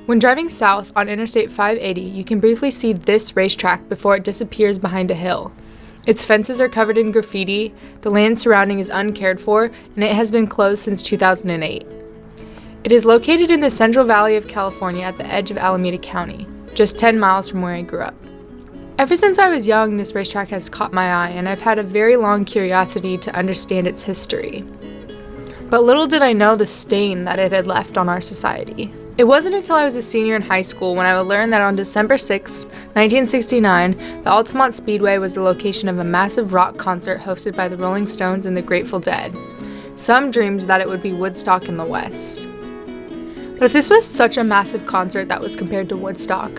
When driving south on Interstate 580, you can briefly see this racetrack before it disappears behind a hill. Its fences are covered in graffiti, the land surrounding is uncared for, and it has been closed since 2008. It is located in the Central Valley of California at the edge of Alameda County, just 10 miles from where I grew up. Ever since I was young, this racetrack has caught my eye, and I've had a very long curiosity to understand its history. But little did I know the stain that it had left on our society. It wasn't until I was a senior in high school when I would learn that on December 6, 1969, the Altamont Speedway was the location of a massive rock concert hosted by the Rolling Stones and the Grateful Dead. Some dreamed that it would be Woodstock in the West. But if this was such a massive concert that was compared to Woodstock,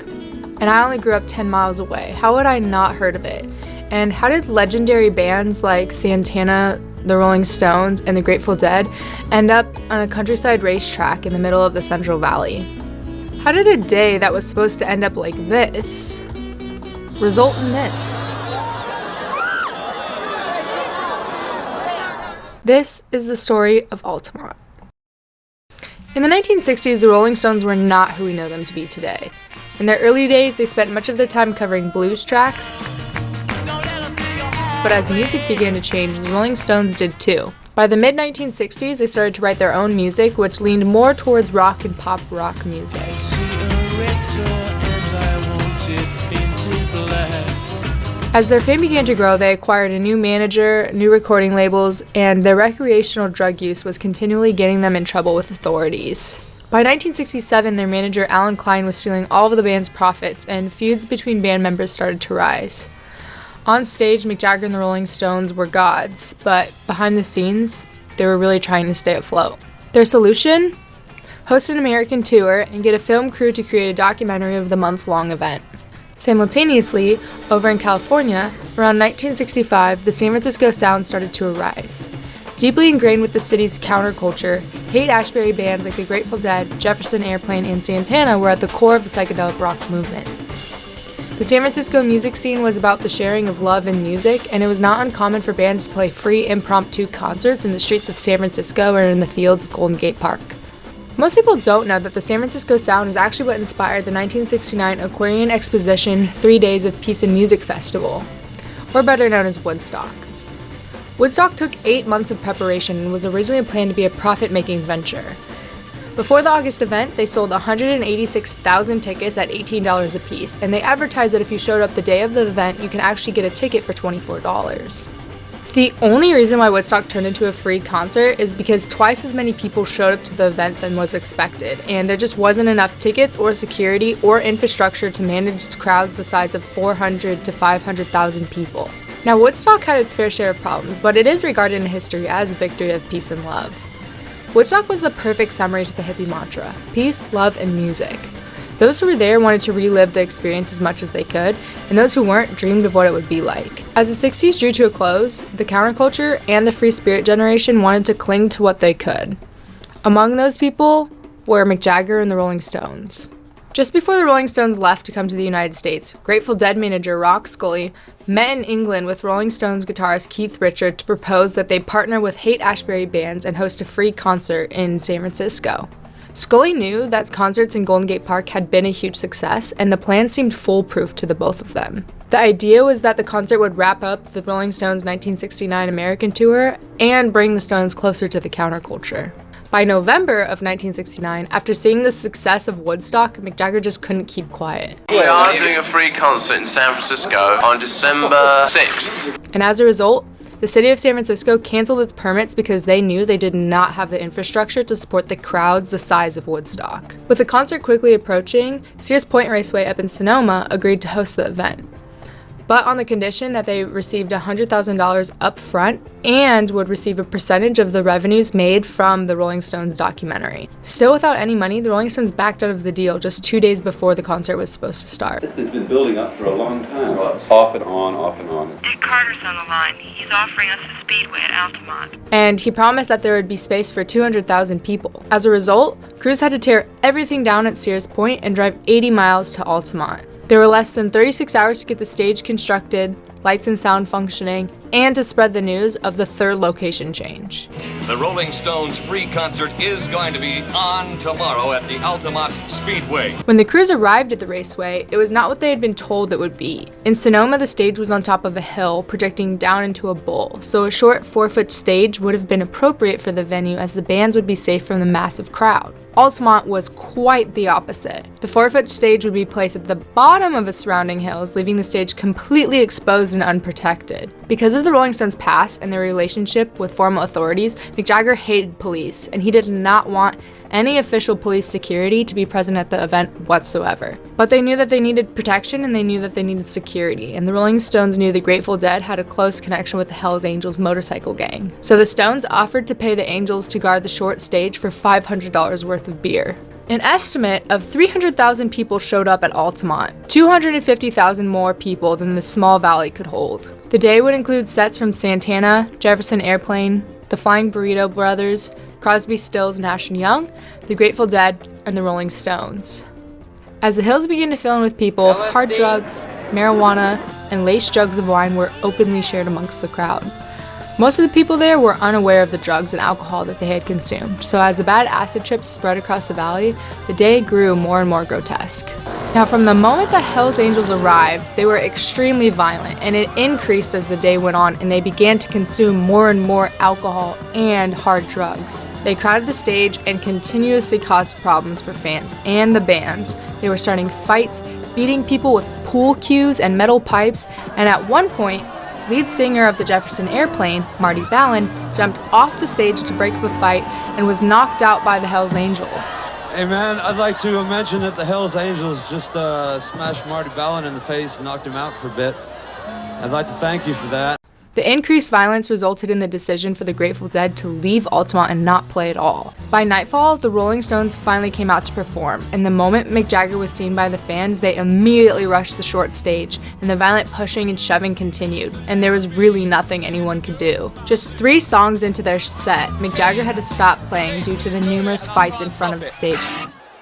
and I only grew up 10 miles away, how would I not heard of it? And how did legendary bands like Santana, the Rolling Stones, and the Grateful Dead end up on a countryside racetrack in the middle of the Central Valley? How did a day that was supposed to end up like this result in this? This is the story of Altamont. In the 1960s, the Rolling Stones were not who we know them to be today. In their early days, they spent much of their time covering blues tracks, but as music began to change, the Rolling Stones did too. By the mid-1960s, they started to write their own music, which leaned more towards rock and pop rock music. As their fame began to grow, they acquired a new manager, new recording labels, and their recreational drug use was continually getting them in trouble with authorities. By 1967, their manager Alan Klein was stealing all of the band's profits, and feuds between band members started to rise. On stage, Mick Jagger and the Rolling Stones were gods, but behind the scenes, they were really trying to stay afloat. Their solution? Host an American tour and get a film crew to create a documentary of the month-long event. Simultaneously, over in California, around 1965, the San Francisco sound started to arise. Deeply ingrained with the city's counterculture, Haight-Ashbury bands like the Grateful Dead, Jefferson Airplane, and Santana were at the core of the psychedelic rock movement. The San Francisco music scene was about the sharing of love and music, and it was not uncommon for bands to play free impromptu concerts in the streets of San Francisco or in the fields of Golden Gate Park. Most people don't know that the San Francisco sound is actually what inspired the 1969 Aquarian Exposition 3 Days of Peace and Music Festival, or better known as Woodstock. Woodstock took 8 months of preparation and was originally planned to be a profit-making venture. Before the August event, they sold 186,000 tickets at $18 a piece, and they advertised that if you showed up the day of the event, you can actually get a ticket for $24. The only reason why Woodstock turned into a free concert is because twice as many people showed up to the event than was expected, and there just wasn't enough tickets or security or infrastructure to manage crowds the size of 400 to 500,000 people. Now, Woodstock had its fair share of problems, but it is regarded in history as a victory of peace and love. Woodstock was the perfect summary to the hippie mantra: peace, love, and music. Those who were there wanted to relive the experience as much as they could, and those who weren't dreamed of what it would be like. As the 60s drew to a close, the counterculture and the free spirit generation wanted to cling to what they could. Among those people were Mick Jagger and the Rolling Stones. Just before the Rolling Stones left to come to the United States, Grateful Dead manager Rock Scully met in England with Rolling Stones guitarist Keith Richards to propose that they partner with Haight-Ashbury bands and host a free concert in San Francisco. Scully knew that concerts in Golden Gate Park had been a huge success, and the plan seemed foolproof to the both of them. The idea was that the concert would wrap up the Rolling Stones' 1969 American tour and bring the Stones closer to the counterculture. By November of 1969, after seeing the success of Woodstock, Mick Jagger just couldn't keep quiet. We are doing a free concert in San Francisco on December 6th. And as a result, the city of San Francisco canceled its permits because they knew they did not have the infrastructure to support the crowds the size of Woodstock. With the concert quickly approaching, Sears Point Raceway up in Sonoma agreed to host the event, but on the condition that they received $100,000 up front and would receive a percentage of the revenues made from the Rolling Stones documentary. Still without any money, the Rolling Stones backed out of the deal just 2 days before the concert was supposed to start. This has been building up for a long time. Off and on, off and on. Dick Carter's on the line. He's offering us a speedway at Altamont. And he promised that there would be space for 200,000 people. As a result, crews had to tear everything down at Sears Point and drive 80 miles to Altamont. There were less than 36 hours to get the stage constructed, lights and sound functioning, and to spread the news of the third location change. The Rolling Stones free concert is going to be on tomorrow at the Altamont Speedway. When the crews arrived at the raceway, it was not what they had been told it would be. In Sonoma, the stage was on top of a hill, projecting down into a bowl, so a short 4-foot stage would have been appropriate for the venue as the bands would be safe from the massive crowd. Altamont was quite the opposite. The 4-foot stage would be placed at the bottom of the surrounding hills, leaving the stage completely exposed and unprotected. Because of the Rolling Stones' past and their relationship with formal authorities, Mick Jagger hated police, and he did not want any official police security to be present at the event whatsoever. But they knew that they needed protection and they knew that they needed security, and the Rolling Stones knew the Grateful Dead had a close connection with the Hells Angels motorcycle gang. So the Stones offered to pay the Angels to guard the short stage for $500 worth of beer. An estimate of 300,000 people showed up at Altamont, 250,000 more people than the small valley could hold. The day would include sets from Santana, Jefferson Airplane, the Flying Burrito Brothers, Crosby, Stills, Nash & Young, the Grateful Dead, and the Rolling Stones. As the hills began to fill in with people, hard drugs, marijuana, and laced jugs of wine were openly shared amongst the crowd. Most of the people there were unaware of the drugs and alcohol that they had consumed, so as the bad acid trips spread across the valley, the day grew more and more grotesque. Now, from the moment the Hells Angels arrived, they were extremely violent, and it increased as the day went on, and they began to consume more and more alcohol and hard drugs. They crowded the stage and continuously caused problems for fans and the bands. They were starting fights, beating people with pool cues and metal pipes, and at one point, lead singer of the Jefferson Airplane, Marty Balin, jumped off the stage to break up a fight and was knocked out by the Hells Angels. Hey man, I'd like to mention that the Hells Angels just smashed Marty Balin in the face and knocked him out for a bit. I'd like to thank you for that. The increased violence resulted in the decision for the Grateful Dead to leave Altamont and not play at all. By nightfall, the Rolling Stones finally came out to perform, and the moment Mick Jagger was seen by the fans, they immediately rushed the short stage, and the violent pushing and shoving continued, and there was really nothing anyone could do. Just 3 songs into their set, Mick Jagger had to stop playing due to the numerous fights in front of the stage.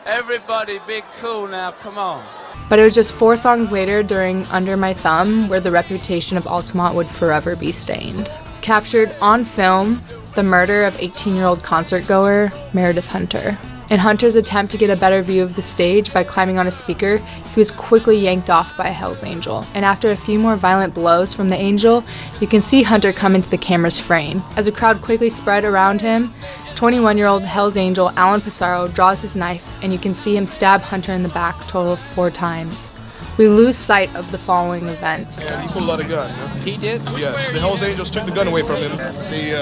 Everybody be cool now, come on. But it was just 4 songs later during Under My Thumb where the reputation of Altamont would forever be stained. Captured on film, the murder of 18-year-old concertgoer Meredith Hunter. In Hunter's attempt to get a better view of the stage by climbing on a speaker, he was quickly yanked off by a Hells Angel. And after a few more violent blows from the Angel, you can see Hunter come into the camera's frame. As a crowd quickly spread around him, 21-year-old Hells Angel Alan Pissarro draws his knife, and you can see him stab Hunter in the back a total of 4 times. We lose sight of the following events. Yeah, he pulled out a gun. You know? He did? Yeah, the Hells Angels took the gun away from him. They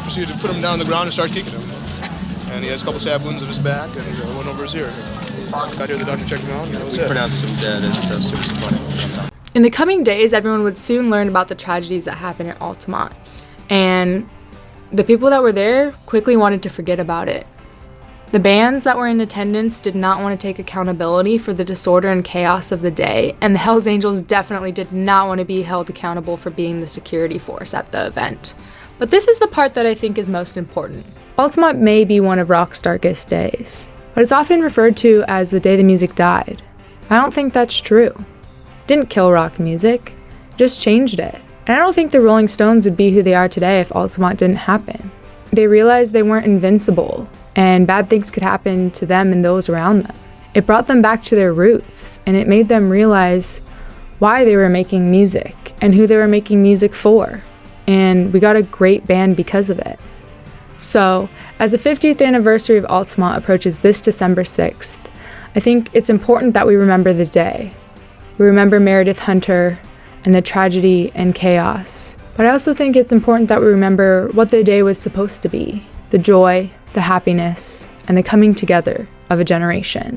proceeded to put him down on the ground and start kicking him. And he has a couple stab wounds in his back and one over his ear. Got here, the doctor checked him out, and that was it. We pronounced him dead and super funny. In the coming days, everyone would soon learn about the tragedies that happened at Altamont. And the people that were there quickly wanted to forget about it. The bands that were in attendance did not want to take accountability for the disorder and chaos of the day, and the Hells Angels definitely did not want to be held accountable for being the security force at the event. But this is the part that I think is most important. Altamont may be one of rock's darkest days, but it's often referred to as the day the music died. I don't think that's true. It didn't kill rock music, it just changed it. And I don't think the Rolling Stones would be who they are today if Altamont didn't happen. They realized they weren't invincible, and bad things could happen to them and those around them. It brought them back to their roots, and it made them realize why they were making music and who they were making music for. And we got a great band because of it. So, as the 50th anniversary of Altamont approaches this December 6th, I think it's important that we remember the day. We remember Meredith Hunter and the tragedy and chaos. But I also think it's important that we remember what the day was supposed to be, the joy, the happiness, and the coming together of a generation.